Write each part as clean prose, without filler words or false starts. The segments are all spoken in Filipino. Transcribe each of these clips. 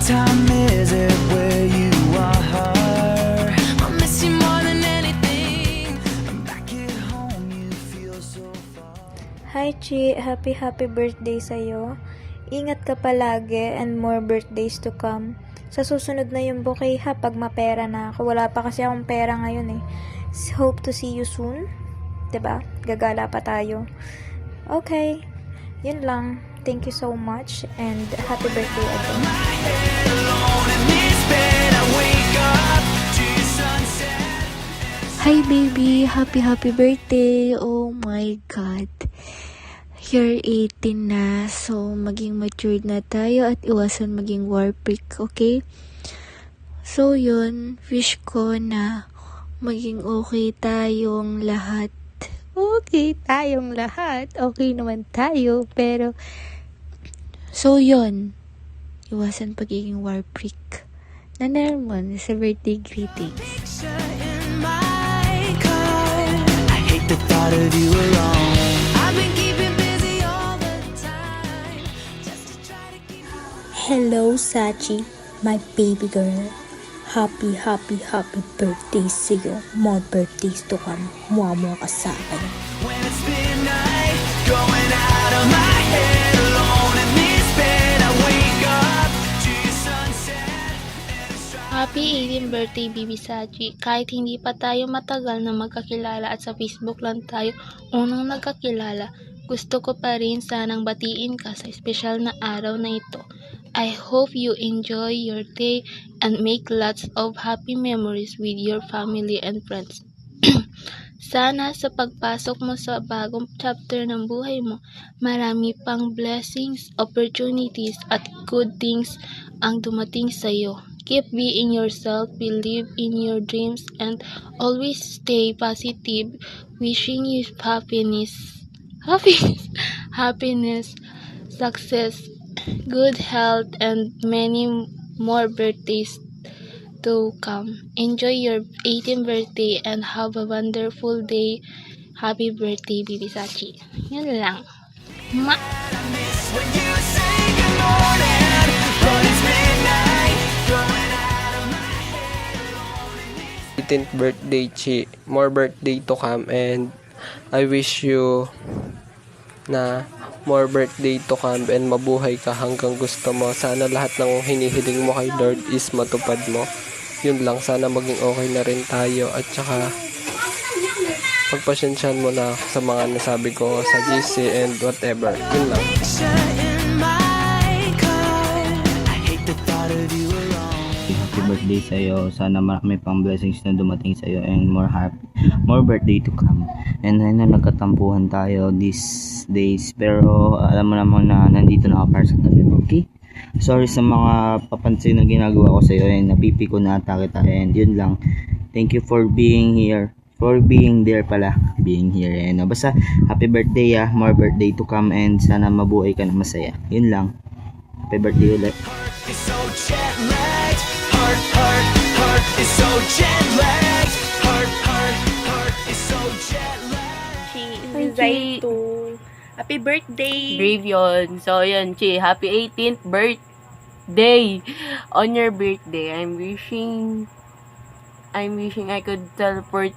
time is it where you are? I miss you more than anything. Back at home you feel so far. Hi Chi, happy birthday sa'yo. Ingat ka palagi and more birthdays to come. Sa susunod na yung bouquet ha, pag mapera na ako. Wala pa kasi akong pera ngayon eh. Hope to see you soon. 'Di ba? Gagala pa tayo. Okay, yun lang. Thank you so much and happy birthday again. Alone in this bed, I wake up to your sunset. Hi baby, happy birthday. Oh my god. You're 18 na, so maging matured na tayo at iwasan maging war freak, okay? So yun, wish ko na maging okay tayong lahat. Okay tayong lahat. Okay naman tayo, pero so yun, iwasan pagiging war freak. Naman sa birthday greetings. Picture in my car. I hate the thought of you alone. I've been keeping busy all the time just to try to keep you. Hello, Sachi, my baby girl. Happy birthday sa'yo. More birthdays to come. Muha ka sa akin. When it's midnight, going out of my head, alone in this bed, I wake up to your sunset. Happy 18th birthday, Bibi Sachi. Kahit hindi pa tayo matagal na magkakilala at sa Facebook lang tayo unang nagkakilala, gusto ko pa rin sanang batiin ka sa espesyal na araw na ito. I hope you enjoy your day and make lots of happy memories with your family and friends. Sana sa pagpasok mo sa bagong chapter ng buhay mo, marami pang blessings, opportunities, at good things ang dumating sa iyo. Keep being yourself, believe in your dreams, and always stay positive. Wishing you happiness, success, good health, and many more birthdays to come. Enjoy your 18th birthday and have a wonderful day. Happy birthday, Bibi Sachi. Yun lang. Ma! When you say good morning, but it's midnight, going out of my head. 18th birthday, Chi. More birthday to come, and I wish you na more birthday to come and mabuhay ka hanggang gusto mo. Sana lahat ng hinihiling mo kay Lord is matupad mo. Yun lang, sana maging okay na rin tayo, at saka pagpasensyahan mo na sa mga nasabi ko sa GC and whatever. Yun lang. Picture in my car. I hate the thought of you alone. Happy birthday sa'yo. Sana marami pang blessings na dumating sa'yo and more birthday to come. And I know nagkatampuhan tayo these days, pero alam mo naman na nandito na ako para sa tabi mo, okay? Sorry sa mga papansin na ginagawa ko sa'yo and napipiko na ata kita, and yun lang. Thank you for being here. For being there pala. Being here. And basta happy birthday more birthday to come, and sana mabuhay ka na masaya. Yun lang. Happy birthday ulit. It's so jet lagged. Heart is so jet lagged. Heart is so jet lagged. She designed to happy birthday. Brave yun. So, yun, Chi. Happy 18th birthday. On your birthday, I'm wishing I could teleport.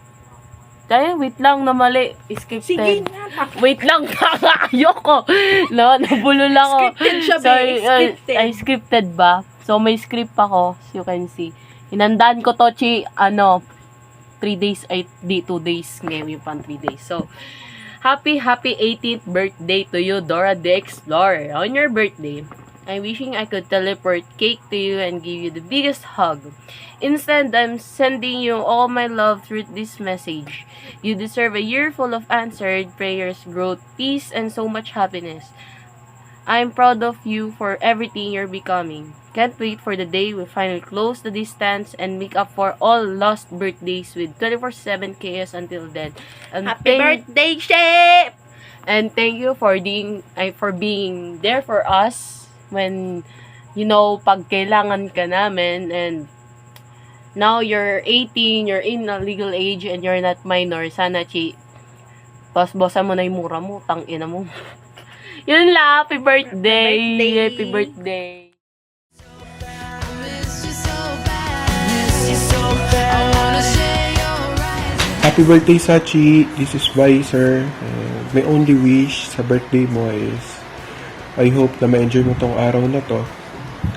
Tayo, wait lang na mali. Scripted. Sige na. Wait lang. Ayoko. No, nabulol ako. Scripted siya, So, scripted. ay, scripted ba? So, may script ako, as you can see. Hinandaan ko to, Chi, 3 days, 2 days. Ngayon yung pang 3 days. So, happy 18th birthday to you, Dora the Explorer. On your birthday, I'm wishing I could teleport cake to you and give you the biggest hug. Instead, I'm sending you all my love through this message. You deserve a year full of answered prayers, growth, peace, and so much happiness. I'm proud of you for everything you're becoming. Can't wait for the day we finally close the distance and make up for all lost birthdays with 24/7 chaos until then. And Happy birthday, Shep! And thank you for being there for us when, pag kailangan ka namin. And now you're 18, you're in a legal age, and you're not minor. Sana, Chi, boss-bossan mo na yung mura mo, tangina mo. Yun lang, happy birthday! Happy birthday! Happy birthday, Sachi. This is Vicer. My only wish sa birthday mo is I hope na ma-enjoy mo tong araw na to.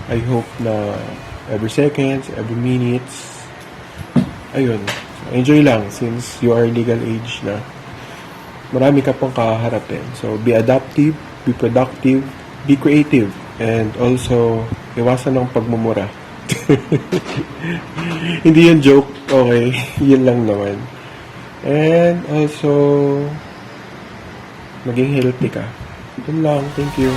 I hope na every seconds, every minutes, ayun, enjoy lang since you are legal age na. Marami ka pang kaharapin. So, be adaptive, be productive, be creative, and also, iwasan ng pagmumura. Hindi yun joke, okay? Yun lang naman. And also, maging healthy ka. Yun lang, thank you.